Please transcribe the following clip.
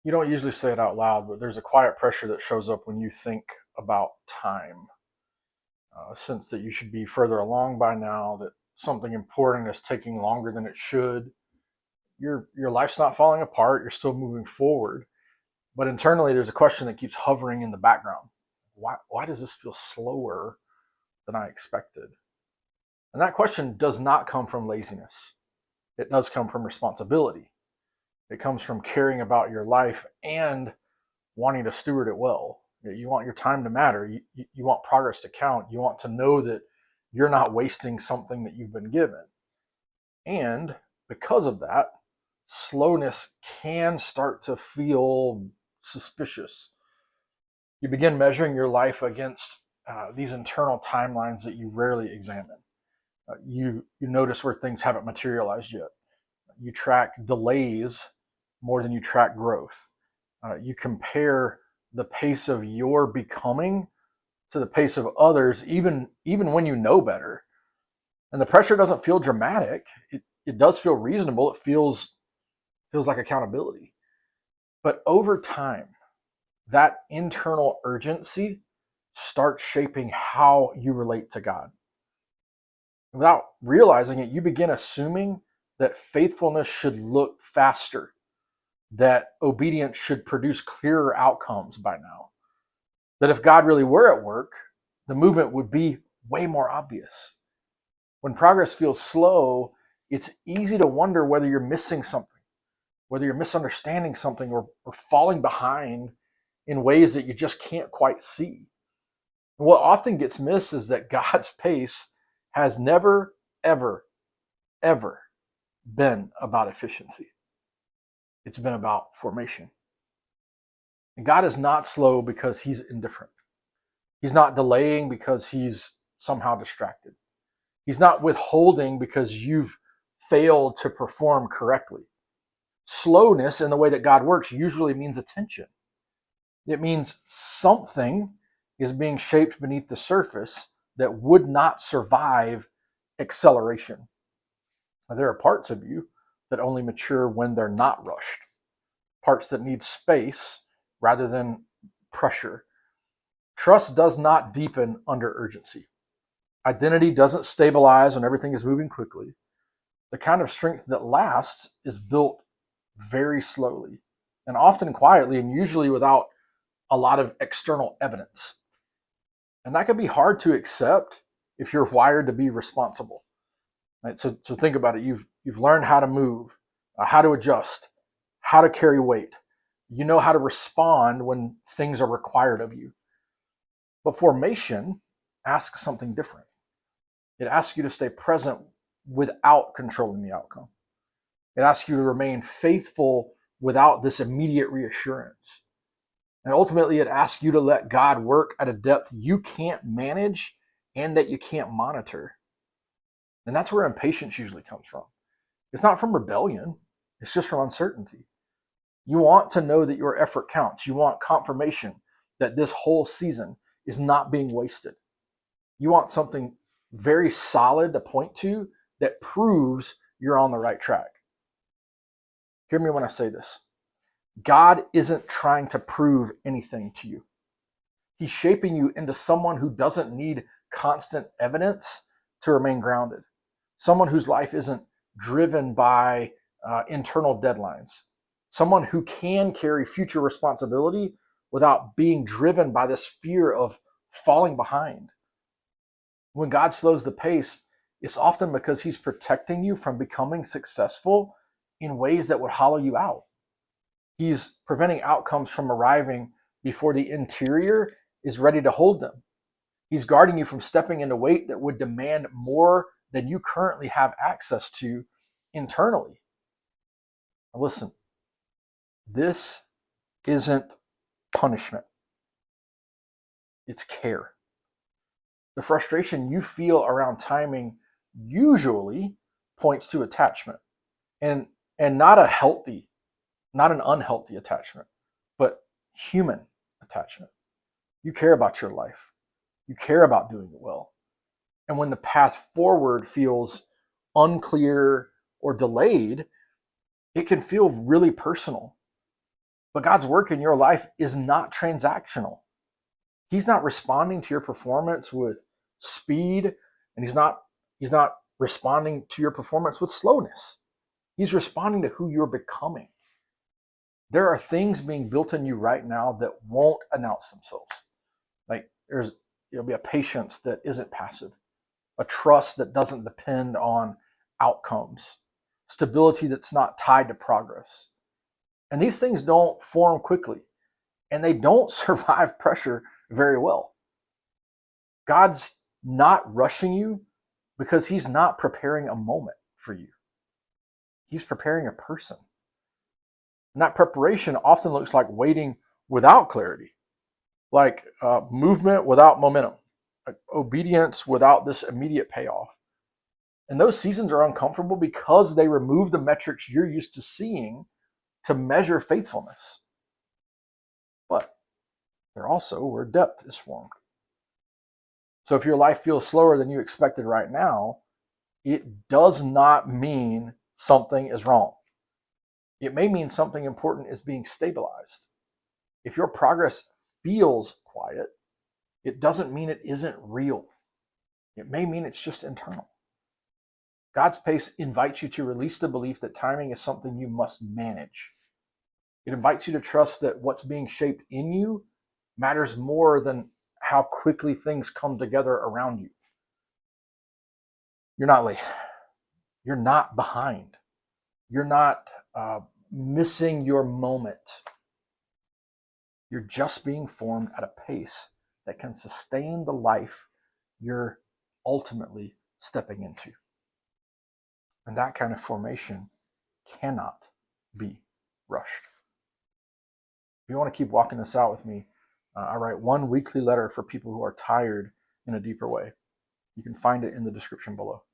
You don't usually say it out loud, but there's a quiet pressure that shows up when you think about time. A sense that you should be further along by now, that something important is taking longer than it should. Your life's not falling apart, you're still moving forward. But internally there's a question that keeps hovering in the background. Why does this feel slower than I expected? And that question does not come from laziness. It does come from responsibility. It comes from caring about your life and wanting to steward it well. You want your time to matter. You want progress to count. You want to know that you're not wasting something that you've been given. And because of that, slowness can start to feel suspicious. You begin measuring your life against these internal timelines that you rarely examine. You notice where things haven't materialized yet. You track delays more than you track growth. You compare the pace of your becoming to the pace of others, even when you know better. And the pressure doesn't feel dramatic. It does feel reasonable. It feels like accountability. But over time, that internal urgency starts shaping how you relate to God. Without realizing it, you begin assuming that faithfulness should look faster, that obedience should produce clearer outcomes by now, that if God really were at work, the movement would be way more obvious. When progress feels slow, it's easy to wonder whether you're missing something, whether you're misunderstanding something, or falling behind in ways that you just can't quite see. And what often gets missed is that God's pace has never, ever, ever been about efficiency. It's been about formation. And God is not slow because he's indifferent. He's not delaying because he's somehow distracted. He's not withholding because you've failed to perform correctly. Slowness in the way that God works usually means attention. It means something is being shaped beneath the surface that would not survive acceleration. Now, there are parts of you that only mature when they're not rushed, parts that need space rather than pressure. Trust does not deepen under urgency. Identity doesn't stabilize when everything is moving quickly. The kind of strength that lasts is built very slowly and often quietly, and usually without a lot of external evidence. And that can be hard to accept if you're wired to be responsible. Right? So think about it. You've learned how to move, how to adjust, how to carry weight. You know how to respond when things are required of you. But formation asks something different. It asks you to stay present without controlling the outcome. It asks you to remain faithful without this immediate reassurance. And ultimately, it asks you to let God work at a depth you can't manage and that you can't monitor. And that's where impatience usually comes from. It's not from rebellion, it's just from uncertainty. You want to know that your effort counts. You want confirmation that this whole season is not being wasted. You want something very solid to point to that proves you're on the right track. Hear me when I say this. God isn't trying to prove anything to you. He's shaping you into someone who doesn't need constant evidence to remain grounded. Someone whose life isn't driven by internal deadlines. Someone who can carry future responsibility without being driven by this fear of falling behind. When God slows the pace, it's often because he's protecting you from becoming successful in ways that would hollow you out. He's preventing outcomes from arriving before the interior is ready to hold them. He's guarding you from stepping into weight that would demand more than you currently have access to internally. Now listen, this isn't punishment, it's care. The frustration you feel around timing usually points to attachment, and not a healthy, not an unhealthy attachment, but human attachment. You care about your life. You care about doing it well. And when the path forward feels unclear or delayed, it can feel really personal. But God's work in your life is not transactional. He's not responding to your performance with speed, and he's not responding to your performance with slowness. He's responding to who you're becoming. There are things being built in you right now that won't announce themselves. Like there'll be a patience that isn't passive, a trust that doesn't depend on outcomes, stability that's not tied to progress. And these things don't form quickly, and they don't survive pressure very well. God's not rushing you because he's not preparing a moment for you. He's preparing a person. And that preparation often looks like waiting without clarity, like movement without momentum, like obedience without this immediate payoff. And those seasons are uncomfortable because they remove the metrics you're used to seeing to measure faithfulness. But they're also where depth is formed. So if your life feels slower than you expected right now, it does not mean something is wrong. It may mean something important is being stabilized. If your progress feels quiet, it doesn't mean it isn't real. It may mean it's just internal. God's pace invites you to release the belief that timing is something you must manage. It invites you to trust that what's being shaped in you matters more than how quickly things come together around you. You're not late. You're not behind. You're not missing your moment. You're just being formed at a pace that can sustain the life you're ultimately stepping into. And that kind of formation cannot be rushed. If you want to keep walking this out with me, I write one weekly letter for people who are tired in a deeper way. You can find it in the description below.